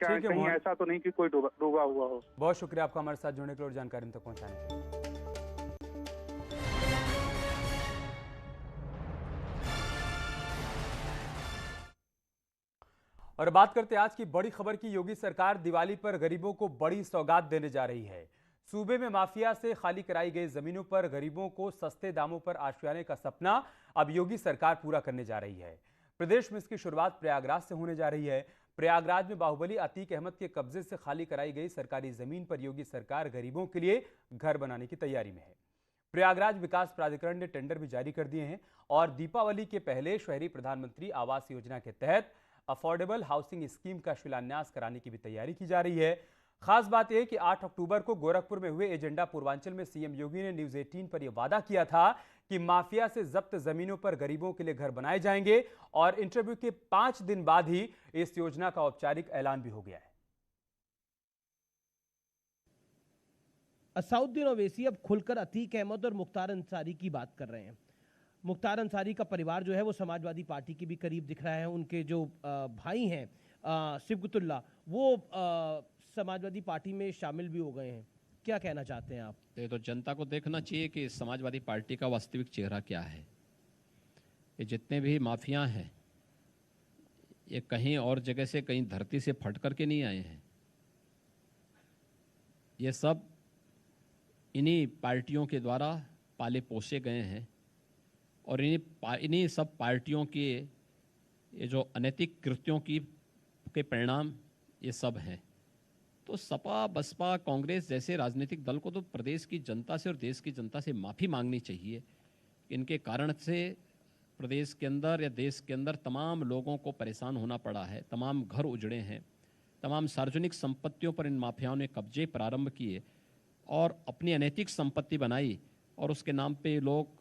क्या ठीक है कहीं मोहन, ऐसा तो नहीं कि कोई डूबा हुआ हो। बहुत शुक्रिया आपका हमारे साथ जुड़ने के लिए और जानकारी हम तक पहुंचाने के लिए। और बात करते हैं आज की बड़ी खबर की। योगी सरकार दिवाली पर गरीबों को बड़ी सौगात देने जा रही है। सूबे में माफिया से खाली कराई गई जमीनों पर गरीबों को सस्ते दामों पर आशियाने का सपना अब योगी सरकार पूरा करने जा रही है। प्रदेश में इसकी शुरुआत प्रयागराज से होने जा रही है। प्रयागराज में बाहुबली अतीक अहमद के कब्जे से खाली कराई गई सरकारी जमीन पर योगी सरकार गरीबों के लिए घर बनाने की तैयारी में है। प्रयागराज विकास प्राधिकरण ने टेंडर भी जारी कर दिए हैं और दीपावली के पहले शहरी प्रधानमंत्री आवास योजना के तहत अफोर्डेबल हाउसिंग स्कीम का शिलान्यास कराने की भी तैयारी की जा रही है। खास बात यह कि 8 अक्टूबर को गोरखपुर में हुए एजेंडा पूर्वांचल में सीएम योगी ने न्यूज 18 पर यह वादा किया था कि माफिया से जब्त जमीनों पर गरीबों के लिए घर बनाए जाएंगे और इंटरव्यू के 5 दिन बाद ही इस योजना का औपचारिक ऐलान भी हो गया है। असाउद्दीन ओवैसी अब खुलकर अतीक अहमद और मुख्तार अंसारी की बात कर रहे हैं। मुख्तार अंसारी का परिवार जो है वो समाजवादी पार्टी के भी करीब दिख रहा है। उनके जो भाई हैं सिबगतुल्ला, वो समाजवादी पार्टी में शामिल भी हो गए हैं। क्या कहना चाहते हैं आप? तो जनता को देखना चाहिए कि समाजवादी पार्टी का वास्तविक चेहरा क्या है। ये जितने भी माफिया हैं ये कहीं और जगह से, कहीं धरती से फट करके नहीं आए हैं। ये सब इन्हीं पार्टियों के द्वारा पाले पोसे गए हैं और इन्हीं सब पार्टियों के ये जो अनैतिक कृत्यों के परिणाम ये सब हैं। तो सपा, बसपा, कांग्रेस जैसे राजनीतिक दल को तो प्रदेश की जनता से और देश की जनता से माफ़ी मांगनी चाहिए। इनके कारण से प्रदेश के अंदर या देश के अंदर तमाम लोगों को परेशान होना पड़ा है, तमाम घर उजड़े हैं, तमाम सार्वजनिक संपत्तियों पर इन माफियाओं ने कब्जे प्रारंभ किए और अपनी अनैतिक संपत्ति बनाई और उसके नाम पे लोग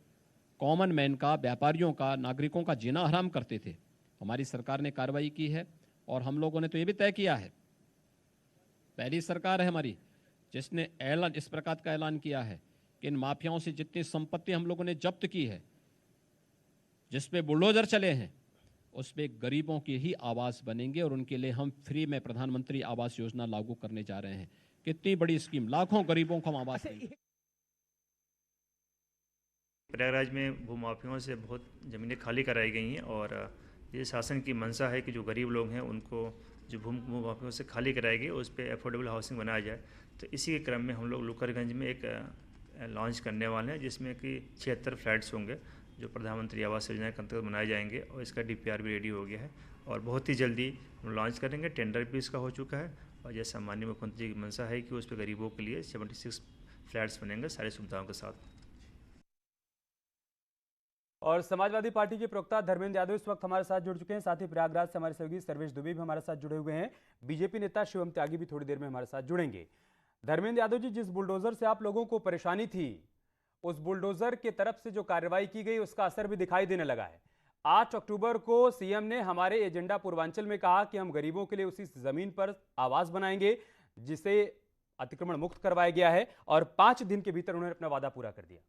कॉमन मैन का, व्यापारियों का, नागरिकों का जीना हराम करते थे। हमारी सरकार ने कार्रवाई की है और हम लोगों ने तो ये भी तय किया है, पहली सरकार है हमारी जिसने ऐलान इस प्रकार का ऐलान किया है कि इन माफियाओं से जितनी संपत्ति हम लोगों ने जब्त की है, जिस पे बुलडोजर चले हैं, उस पे गरीबों की ही आवास बनेंगे और उनके लिए हम फ्री में प्रधानमंत्री आवास योजना लागू करने जा रहे हैं। कितनी बड़ी स्कीम, लाखों गरीबों को हम आवास देंगे। प्रयागराज में भूमाफियों से बहुत ज़मीनें खाली कराई गई हैं और ये शासन की मंशा है कि जो गरीब लोग हैं उनको जो भूमाफियों से खाली कराएगी उस पर अफोर्डेबल हाउसिंग बनाया जाए। तो इसी के क्रम में हम लोग लुकरगंज में एक लॉन्च करने वाले हैं जिसमें कि 76 फ्लैट्स होंगे जो प्रधानमंत्री आवास योजना के अंतर्गत बनाए जाएंगे और इसका DPR भी रेडी हो गया है और बहुत ही जल्दी हम लॉन्च करेंगे। टेंडर भी इसका हो चुका है और जैसा माननीय मुख्यमंत्री की मंशा है कि उस पर गरीबों के लिए 76 फ्लैट्स बनेंगे सारी सुविधाओं के साथ। और समाजवादी पार्टी के प्रवक्ता धर्मेंद्र यादव इस वक्त हमारे साथ जुड़ चुके हैं। साथ ही प्रयागराज से हमारे सहयोगी सर्वेश दुबे भी हमारे साथ जुड़े हुए हैं। बीजेपी नेता शिवम त्यागी भी थोड़ी देर में हमारे साथ जुड़ेंगे। धर्मेंद्र यादव जी, जिस बुलडोजर से आप लोगों को परेशानी थी, उस बुलडोजर की तरफ से जो कार्रवाई की गई उसका असर भी दिखाई देने लगा है। 8 अक्टूबर को सीएम ने हमारे एजेंडा पूर्वांचल में कहा कि हम गरीबों के लिए उसी जमीन पर आवास बनाएंगे जिसे अतिक्रमण मुक्त करवाया गया है और 5 दिन के भीतर उन्होंने अपना वादा पूरा कर दिया।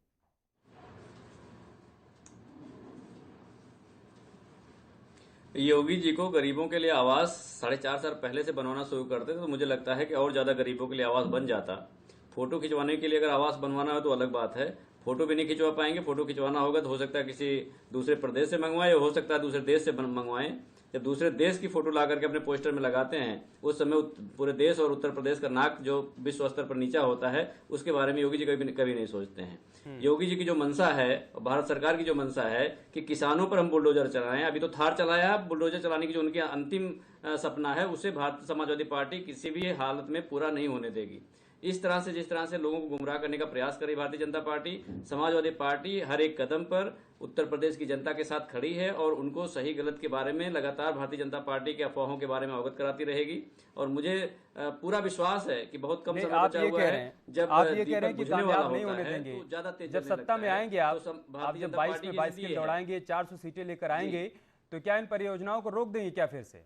योगी जी को गरीबों के लिए आवास 4.5 साल पहले से बनवाना शुरू करते थे तो मुझे लगता है कि और ज्यादा गरीबों के लिए आवास बन जाता। फोटो खिंचवाने के लिए अगर आवास बनवाना हो तो अलग बात है, फोटो भी नहीं खिंचवा पाएंगे। फोटो खिंचवाना होगा तो हो सकता है किसी दूसरे प्रदेश से मंगवाए, हो सकता है दूसरे देश से मंगवाएं। जब दूसरे देश की फोटो ला करके अपने पोस्टर में लगाते हैं उस समय पूरे देश और उत्तर प्रदेश का नाक जो विश्व स्तर पर नीचा होता है उसके बारे में योगी जी कभी नहीं सोचते हैं। योगी जी की जो मंशा है, भारत सरकार की जो मंशा है कि किसानों पर हम बुलडोजर चलाएं, अभी तो थार चलाया, बुलडोजर चलाने की जो उनकी अंतिम सपना है उसे भारतीय समाजवादी पार्टी किसी भी हालत में पूरा नहीं होने देगी। इस तरह से जिस तरह से लोगों को गुमराह करने का प्रयास कर रही भारतीय जनता पार्टी, समाजवादी पार्टी हर एक कदम पर उत्तर प्रदेश की जनता के साथ खड़ी है और उनको सही गलत के बारे में लगातार भारतीय जनता पार्टी के अफवाहों के बारे में अवगत कराती रहेगी। और मुझे पूरा विश्वास है कि बहुत कम समय बचा हुआ है जब आप ये कह रहे हैं कि कामयाब नहीं होने देंगे, तो ज्यादा तेज जब सत्ता में आएंगे आप भारतीय जब जनता 22 पार्टी में की 22 जिंदगी की है। दौड़ाएंगे, 400 सीटें लेकर आएंगे, तो क्या इन परियोजनाओं को रोक देंगे क्या फिर से?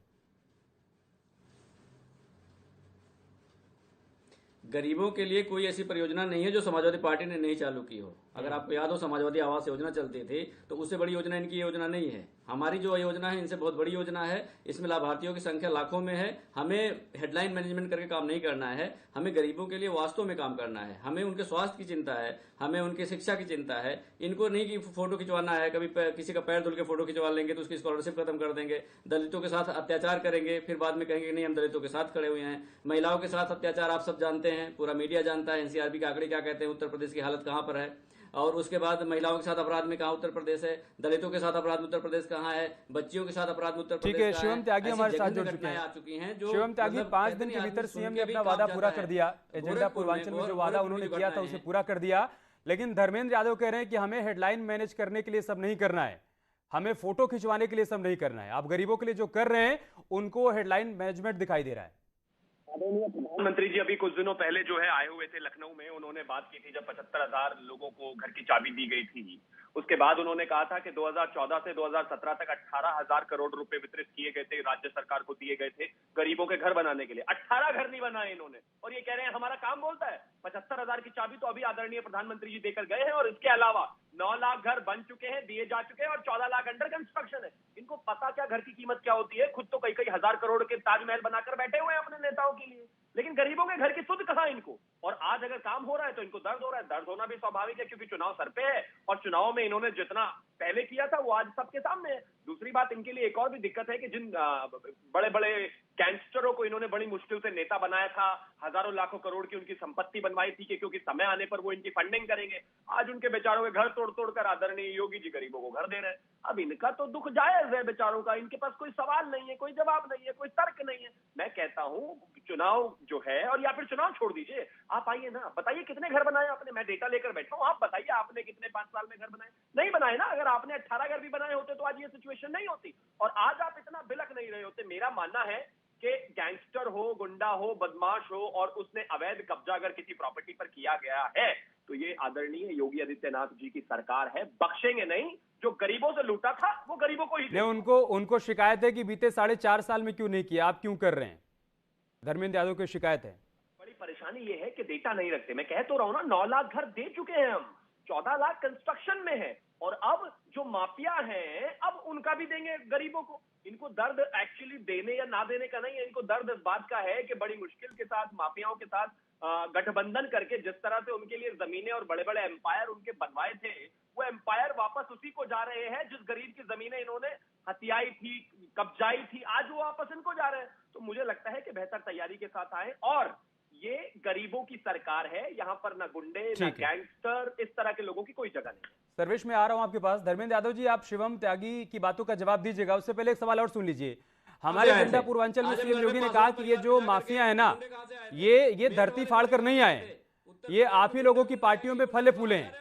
गरीबों के लिए कोई ऐसी परियोजना नहीं है जो समाजवादी पार्टी ने नहीं चालू की हो। अगर आपको याद हो समाजवादी आवास योजना चलती थी तो उससे बड़ी योजना इनकी योजना नहीं है। हमारी जो योजना है इनसे बहुत बड़ी योजना है, इसमें लाभार्थियों की संख्या लाखों में है। हमें हेडलाइन मैनेजमेंट करके काम नहीं करना है, हमें गरीबों के लिए वास्तव में काम करना है। हमें उनके स्वास्थ्य की चिंता है, हमें उनके शिक्षा की चिंता है। इनको नहीं कि फोटो खिंचवाना है, कभी किसी का पैर धुल के फोटो खिंचवा लेंगे तो उसकी स्कॉलरशिप खत्म कर देंगे, दलितों के साथ अत्याचार करेंगे, फिर बाद में कहेंगे नहीं हम दलितों के साथ खड़े हुए हैं। महिलाओं के साथ अत्याचार आप सब जानते हैं, पूरा मीडिया जानता है, एनसीआरबी के आंकड़े क्या कहते हैं, उत्तर प्रदेश की हालत कहां पर है। और उसके बाद महिलाओं के साथ अपराध में कहा उत्तर प्रदेश है, दलितों के साथ अपराध में उत्तर प्रदेश कहाँ है, बच्चियों के साथ अपराध में उत्तर प्रदेश। ठीक है, शिवम त्यागी हमारे साथ जुड़ चुके हैं। शिवम त्यागी, 5 दिन के भीतर सीएम ने अपना वादा पूरा कर दिया, एजेंडा पूर्वांचल में जो वादा उन्होंने किया था उसे पूरा कर दिया। लेकिन धर्मेंद्र यादव कह रहे हैं कि हमें हेडलाइन मैनेज करने के लिए सब नहीं करना है, हमें फोटो खिंचवाने के लिए सब नहीं करना है। आप गरीबों के लिए जो कर रहे हैं उनको हेडलाइन मैनेजमेंट दिखाई दे रहा है। प्रधानमंत्री जी अभी कुछ दिनों पहले जो है आए हुए थे लखनऊ में, उन्होंने बात की थी जब 75,000 लोगों को घर की चाबी दी गई थी। उसके बाद उन्होंने कहा था कि 2014 से 2017 तक 18,000 करोड़ रुपए वितरित किए गए थे, राज्य सरकार को दिए गए थे गरीबों के घर बनाने के लिए। 18 घर नहीं बनाए इन्होंने, और ये कह रहे हैं हमारा काम बोलता है। 75,000 की चाबी तो अभी आदरणीय प्रधानमंत्री जी देकर गए हैं, और इसके अलावा 9 लाख घर बन चुके हैं, दिए जा चुके हैं, और 14 लाख अंडर कंस्ट्रक्शन है। इनको पता क्या घर की कीमत क्या होती है, खुद तो कई हजार करोड़ के ताजमहल बनाकर बैठे हुए हैं अपने नेताओं के लिए, लेकिन गरीबों के घर की सुध कहां इनको। और आज अगर काम हो रहा है तो इनको दर्द हो रहा है। दर्द होना भी स्वाभाविक है, क्योंकि चुनाव सर पे है, और चुनाव में इन्होंने जितना पहले किया था वो आज सबके सामने है। दूसरी बात, इनके लिए एक और भी दिक्कत है कि जिन बड़े बड़े गैंगस्टरों को इन्होंने बड़ी मुश्किल से नेता बनाया था, हजारों लाखों करोड़ की उनकी संपत्ति बनवाई थी कि क्योंकि समय आने पर वो इनकी फंडिंग करेंगे, आज उनके बेचारों के घर तोड़ तोड़ कर आदरणीय योगी जी गरीबों को घर दे रहे हैं। अब इनका तो दुख जायज है बेचारों का, इनके पास कोई सवाल नहीं है, कोई जवाब नहीं है, कोई तर्क नहीं है। मैं कहता हूं चुनाव जो है, और या फिर चुनाव छोड़ दीजिए, आप आइए ना, बताइए कितने घर बनाए आपने। मैं डेटा लेकर बैठा हूं, आप बताइए आपने कितने 5 साल में घर बनाए। नहीं बनाए ना। अगर आपने 18 घर भी बनाए होते तो आज ये सिचुएशन नहीं होती, और आज आप इतना बिलक नहीं रहे होते। मेरा मानना है कि गैंगस्टर हो, गुंडा हो, बदमाश हो, और उसने अवैध कब्जा अगर किसी प्रॉपर्टी पर किया गया है तो ये आदरणीय योगी आदित्यनाथ जी की सरकार है, बख्शेंगे नहीं। जो गरीबों से लूटा था वो गरीबों को ही नहीं, उनको शिकायत है कि बीते 4.5 साल में क्यों नहीं किया, आप क्यों कर रहे हैं? धर्मेंद्र यादव की शिकायत है। बड़ी परेशानी ये है कि डेटा नहीं रखते। मैं कह तो रहा हूं ना, 9 लाख घर दे चुके हैं हम, 14 लाख कंस्ट्रक्शन में है, और अब जो माफिया हैं अब उनका भी देंगे गरीबों को। इनको दर्द एक्चुअली देने या ना देने का नहीं है, इनको दर्द इस बात का है कि बड़ी मुश्किल के साथ माफियाओं के साथ गठबंधन करके जिस तरह से उनके लिए जमीनें और बड़े बड़े एम्पायर उनके बनवाए थे, वो एम्पायर वापस उसी को जा रहे हैं जिस गरीब की जमीनें इन्होंने हथियाई थी, कब्जाई थी, आज वो वापस इनको जा रहे हैं। तो मुझे लगता है कि बेहतर तैयारी के साथ आए, और ये गरीबों की सरकार है, यहाँ पर ना गुंडे ना गैंगस्टर, इस तरह के लोगों की कोई जगह नहीं। सर्वेश में आ रहा हूं आपके पास। धर्मेंद्र यादव जी, आप शिवम त्यागी की बातों का जवाब दीजिएगा, उससे पहले एक सवाल और सुन लीजिए। हमारे एजेंडा पूर्वांचल में सीएम योगी ने कहा कि ये जो माफिया है ना, ये धरती फाड़ कर नहीं आए, ये आप ही लोगों की पार्टियों में फले फूले हैं,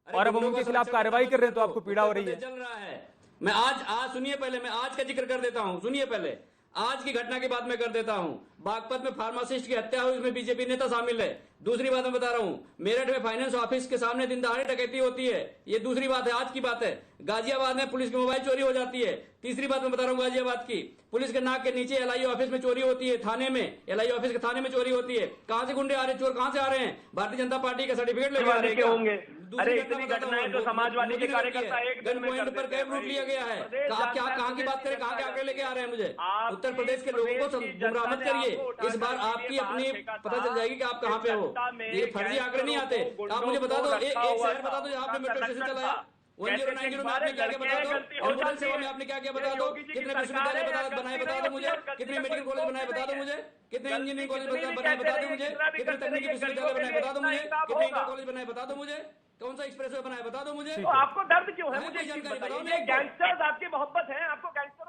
और अब हम उनके खिलाफ कार्रवाई कर रहे हैं तो आपको पीड़ा हो रही है। चल रहा है। मैं आज सुनिए, पहले मैं आज का जिक्र कर देता हूं, सुनिए पहले आज की घटना की बात मैं कर देता हूं। बागपत में फार्मासिस्ट की हत्या हुई, इसमें बीजेपी नेता शामिल है। दूसरी बात मैं बता रहा हूं, मेरठ में फाइनेंस ऑफिस के सामने दिन दहाड़े डकैती होती है, ये दूसरी बात है, आज की बात है। गाजियाबाद में पुलिस की मोबाइल चोरी हो जाती है। तीसरी बात मैं बता रहा हूं गाजियाबाद की, पुलिस के नाक के नीचे एलआई ऑफिस में चोरी होती है, थाने में, एलआई ऑफिस के थाने में चोरी होती है। कहां से गुंडे आ रहे, चोर कहां से आ रहे हैं? भारतीय जनता पार्टी का सर्टिफिकेट लेके आ रहे हैं होंगे। अरे इतनी घटनाएं तो समाजवादी के कार्यकर्ता एक दिन में पर कैब रूट लिया गया है। कहां की बात करें, कहां के आंकड़े लेके आ रहे हैं मुझे? उत्तर प्रदेश के लोगों को गुमराह मत करिए। इस बार आपकी अपनी पता चल जाएगी कि आप कहां पे हो। ये फर्जी आंकड़े नहीं आते। आप मुझे बता दो, एक शहर बता दो जहां आपने मेट्रो स्टेशन चलाया, 1090 में आपने क्या क्या बता दो, एम्बुलेंस सेवा में आपने क्या क्या बता दो, कितने विश्वविद्यालय बनाए बता दो मुझे, कितने मेडिकल कॉलेज बनाए बता दो मुझे, कितने इंजीनियरिंग कॉलेज बनाए बता दो मुझे, कितने तकनीकी विश्वविद्यालय बनाए बता दो मुझे, कितने इंटर कॉलेज बनाए बता दो मुझे, कौन सा एक्सप्रेसवे बनाए बता दो मुझे। तो आपको दर्द क्यों है मुझे जानकारी बताइए। गैंगस्टर्स आपकी मोहब्बत है, आपको गैंगस्टरों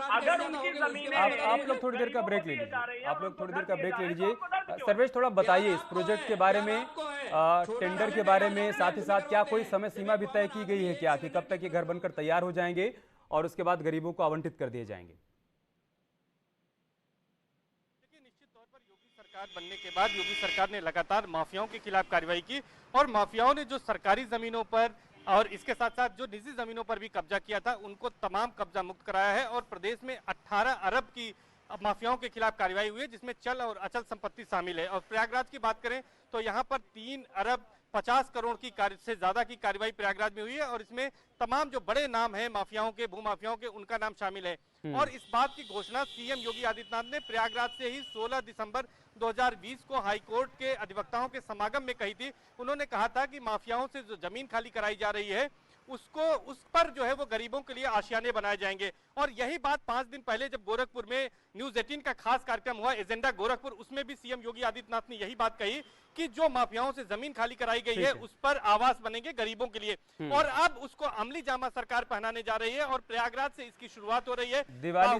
अगर उनकी जमीनें, आप लोग थोड़ी देर का ब्रेक ले लीजिए, आप लोग थोड़ी देर का ब्रेक ले लीजिए। सर्वेश, थोड़ा बताइए इस प्रोजेक्ट के बारे में, टेंडर के बारे में, साथ ही साथ क्या कोई समय सीमा भी तय की गई है क्या, कि कब तक ये घर बनकर तैयार हो जाएंगे और उसके बाद गरीबों को आवंटित कर दिए जाएंगे? सरकार बनने के बाद योगी सरकार ने लगातार माफियाओं के खिलाफ कार्रवाई की, और माफियाओं ने जो सरकारी जमीनों पर और इसके साथ साथ जो निजी जमीनों पर भी कब्जा किया था उनको तमाम कब्जा मुक्त कराया है। और प्रदेश में 18 अरब की माफियाओं के खिलाफ कार्रवाई हुई है, जिसमें चल और अचल संपत्ति शामिल है। और प्रयागराज की बात करें तो यहाँ पर 3 अरब 50 करोड़ की से ज्यादा की कार्रवाई प्रयागराज में हुई है और इसमें तमाम जो बड़े नाम हैं माफियाओं के, भूमाफियाओं के, उनका नाम शामिल है। और इस बात की घोषणा सीएम योगी आदित्यनाथ ने प्रयागराज से ही 16 दिसंबर 2020 को हाईकोर्ट के अधिवक्ताओं के समागम में कही थी। उन्होंने कहा था कि माफियाओं से जो जमीन खाली कराई जा रही है उस पर जो है वो गरीबों के लिए आशियाने बनाए जाएंगे। और यही बात 5 दिन पहले जब गोरखपुर में न्यूज 18 का खास कार्यक्रम हुआ एजेंडा गोरखपुर, उसमें भी सीएम योगी आदित्यनाथ ने यही बात कही कि जो माफियाओं से जमीन खाली कराई गई है उस पर आवास बनेंगे गरीबों के लिए। और अब उसको अमली जामा सरकार पहनाने जा रही है और प्रयागराज से इसकी शुरुआत हो रही है। दिवाली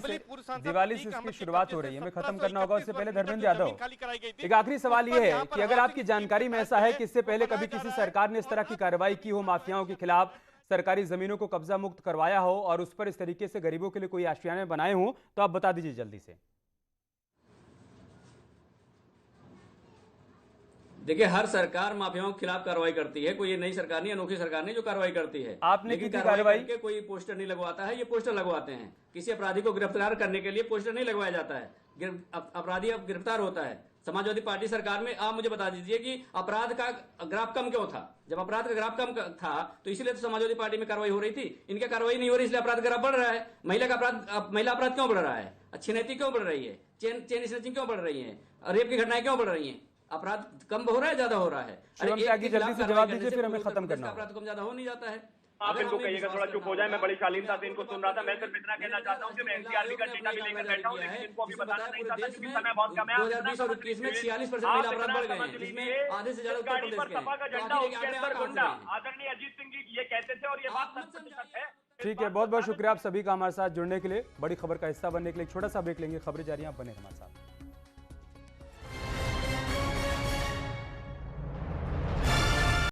से इसकी शुरुआत हो रही है। हमें खत्म करना होगा, उससे पहले धर्मेंद्र यादव, एक आखिरी सवाल ये है कि अगर आपकी जानकारी में ऐसा है कि इससे पहले कभी किसी सरकार ने इस तरह की कार्रवाई की हो, माफियाओं के खिलाफ सरकारी जमीनों को कब्जा मुक्त करवाया हो और उस पर इस तरीके से गरीबों के लिए कोई आशियाने बनाए हों, तो आप बता दीजिए जल्दी से। देखिए, हर सरकार माफियाओं के खिलाफ कार्रवाई करती है। कोई ये नई सरकार नहीं, अनोखी सरकार नहीं जो कार्रवाई करती है। आपने की कार्रवाई के कोई पोस्टर नहीं लगवाता है, ये पोस्टर लगवाते हैं। किसी अपराधी को गिरफ्तार करने के लिए पोस्टर नहीं लगवाया जाता है। अपराधी अब गिरफ्तार होता है। समाजवादी पार्टी सरकार में आप मुझे बता दीजिए कि अपराध का ग्राफ कम क्यों था? जब अपराध का ग्राफ कम था तो इसलिए तो समाजवादी पार्टी में कार्रवाई हो रही थी। इनकी कार्रवाई नहीं हो रही इसलिए अपराध ग्राफ बढ़ रहा है। महिला अपराध क्यों बढ़ रहा है? छिनैती क्यों बढ़ रही है? चेन स्नैचिंग क्यों बढ़ रही है? रेप की घटनाएं क्यों बढ़ रही है? अपराध कम हो रहा है, ज्यादा हो रहा है? जल्दी से जवाब दीजिए, फिर हमें खत्म करना है। अपराध कम ज्यादा हो नहीं जाता है। आप इनको कहिएगा थोड़ा चुप हो जाए। मैं बड़ी शालीनता से इनको सुन रहा था। मैं सिर्फ इतना कहना चाहता हूँ कि मैं एनसीआरबी का डेटा भी लेकर बैठा हूँ, लेकिन इनको अभी बताना नहीं चाहता क्योंकि समय बहुत कम है। 2020 और 21 में 46% महिला अपराध बढ़ गए हैं, जिसमें आधे से ज्यादा उत्तर प्रदेश के सपा का झंडा उसके अंदर गुंडा आदरणीय अजीत सिंह जी ये कहते थे और ये बात सच है। ठीक है, बहुत बहुत शुक्रिया आप सभी का हमारे साथ जुड़ने के लिए। बड़ी खबर का हिस्सा बनने के लिए एक छोटा सा ब्रेक लेंगे। खबरें जारी, आप बने हमारे साथ।